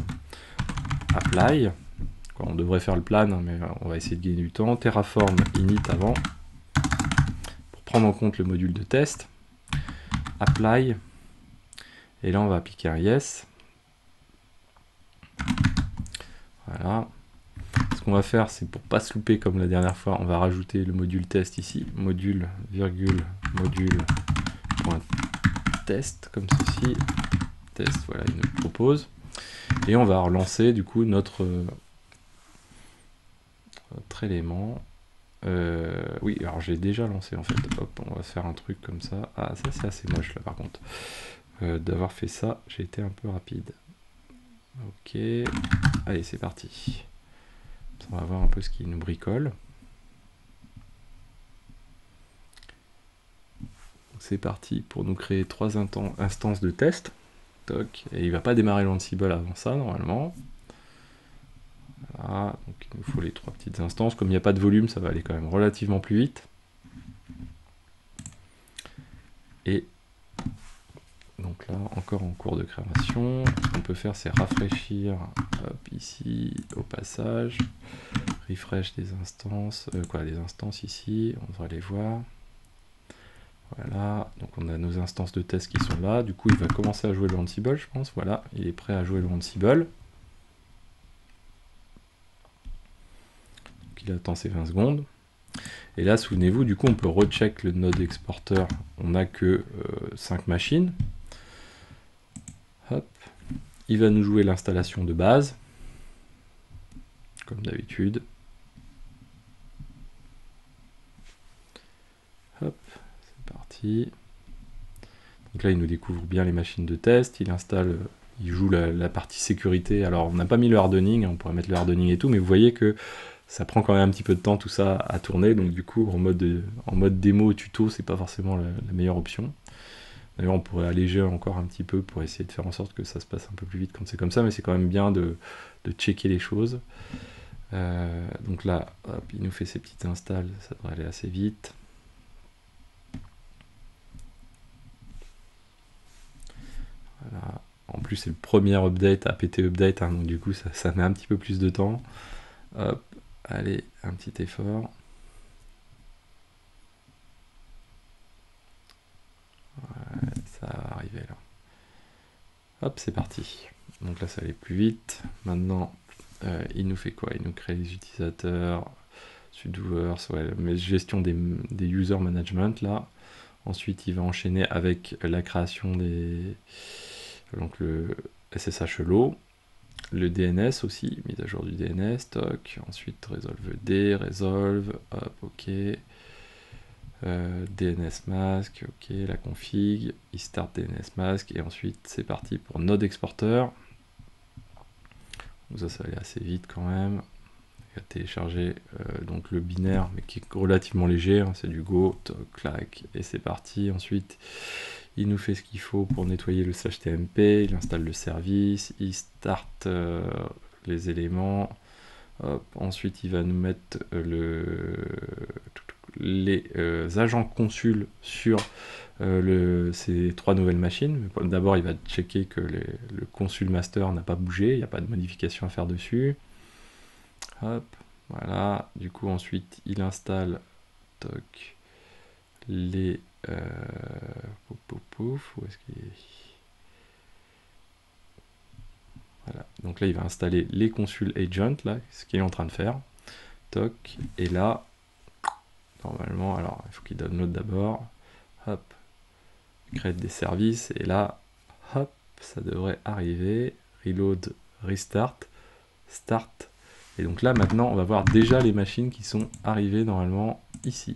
apply. On devrait faire le plan, hein, mais on va essayer de gagner du temps. Terraform init avant. Pour prendre en compte le module de test. Apply. Et là, on va appliquer un yes. Voilà. Ce qu'on va faire, c'est pour pas se louper comme la dernière fois, on va rajouter le module test ici. Module, virgule, module, point test, comme ceci. Test, voilà, il nous le propose. Et on va relancer du coup notre élément. Oui, alors j'ai déjà lancé en fait. Hop, on va faire un truc comme ça. Ah, ça c'est assez moche là par contre. D'avoir fait ça, j'ai été un peu rapide. Ok, allez, c'est parti. On va voir un peu ce qui nous bricole. C'est parti pour nous créer 3 instances de test. Toc. Et il ne va pas démarrer l'Ansible avant ça, normalement. Voilà, donc il nous faut les 3 petites instances. Comme il n'y a pas de volume, ça va aller quand même relativement plus vite. Et donc là, encore en cours de création, ce qu'on peut faire, c'est rafraîchir hop, ici au passage. Refresh des instances, les instances ici, on devrait les voir. Voilà, donc on a nos instances de test qui sont là. Du coup, il va commencer à jouer le Ansible, je pense. Voilà, il est prêt à jouer le Ansible. Donc il attend ses 20 secondes. Et là, souvenez-vous, du coup, on peut recheck le node exporter. On n'a que 5 machines. Hop. Il va nous jouer l'installation de base, comme d'habitude. Hop, c'est parti. Donc là, il nous découvre bien les machines de test. Il installe, il joue la partie sécurité. Alors, on n'a pas mis le hardening, on pourrait mettre le hardening et tout, mais vous voyez que ça prend quand même un petit peu de temps tout ça à tourner. Donc du coup, en mode démo tuto, c'est pas forcément la meilleure option. D'ailleurs, on pourrait alléger encore un petit peu pour essayer de faire en sorte que ça se passe un peu plus vite quand c'est comme ça, mais c'est quand même bien de checker les choses. Donc là, hop, il nous fait ses petites installs, ça devrait aller assez vite. Voilà. En plus, c'est le premier update, apt update, hein, donc du coup, ça met un petit peu plus de temps. Hop, allez, un petit effort. Ouais, ça va arriver là. Hop, c'est parti. Donc là, ça allait plus vite. Maintenant, il nous fait quoi? Il nous crée les utilisateurs, sudoers, ouais, mais gestion des user management là. Ensuite, il va enchaîner avec la création donc le SSH hello, le DNS aussi, mise à jour du DNS, toc. Ensuite, resolve D, resolve, hop, ok. DNS mask, ok, la config, il start DNS mask, et ensuite c'est parti pour Node Exporter. Donc ça va aller assez vite quand même. Il va télécharger donc le binaire, mais qui est relativement léger, hein, c'est du Go, toc, clac, et c'est parti. Ensuite, il nous fait ce qu'il faut pour nettoyer le /tmp, il installe le service, il start les éléments. Hop, ensuite, il va nous mettre les agents consuls sur ces 3 nouvelles machines. D'abord, il va checker que le consul master n'a pas bougé, il n'y a pas de modification à faire dessus. Hop, voilà. Du coup, ensuite, il installe toc, les pouf, pouf, pouf, où est-ce qu'il est? Voilà. Donc là, il va installer les consul agent, là, ce qu'il est en train de faire. Toc, et là, normalement, alors il faut qu'il download d'abord. Hop, créer des services, et là, hop, ça devrait arriver. Reload, restart, start. Et donc là, maintenant, on va voir déjà les machines qui sont arrivées normalement ici.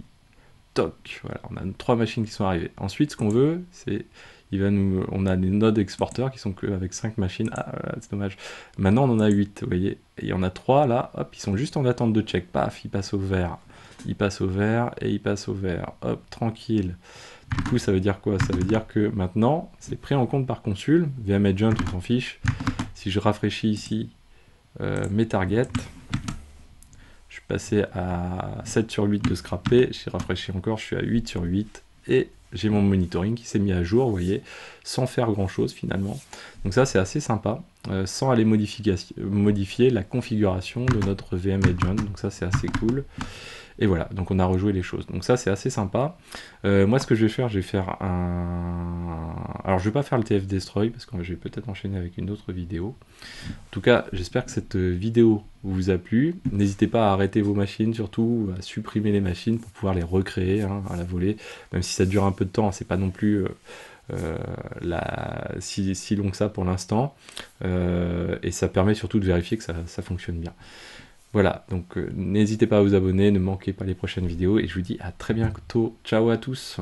Toc, voilà, on a 3 machines qui sont arrivées. Ensuite, ce qu'on veut, c'est, on a des nodes exporteurs qui sont qu'avec 5 machines. Ah, c'est dommage. Maintenant, on en a 8, vous voyez. Et il y en a 3 là, hop, ils sont juste en attente de check. Paf, ils passent au vert. Ils passent au vert et ils passent au vert. Hop, tranquille. Du coup, ça veut dire quoi? Ça veut dire que maintenant, c'est pris en compte par consul. VM Agent, on s'en fiche. Si je rafraîchis ici mes targets, je suis passé à 7 sur 8 de scraper, j'ai rafraîchi encore, je suis à 8 sur 8, et j'ai mon monitoring qui s'est mis à jour, vous voyez, sans faire grand chose finalement. Donc ça c'est assez sympa, sans aller modifier la configuration de notre VM Agent, donc ça c'est assez cool. Et voilà, donc on a rejoué les choses. Donc ça, c'est assez sympa. Moi, ce que je vais faire un... Alors, je vais pas faire le TF Destroy, parce que je vais peut-être enchaîner avec une autre vidéo. En tout cas, j'espère que cette vidéo vous a plu. N'hésitez pas à arrêter vos machines, surtout à supprimer les machines pour pouvoir les recréer hein, à la volée. Même si ça dure un peu de temps, c'est pas non plus... si long que ça pour l'instant, et ça permet surtout de vérifier que ça fonctionne bien. Voilà, donc n'hésitez pas à vous abonner, ne manquez pas les prochaines vidéos, et je vous dis à très bientôt. Ciao à tous.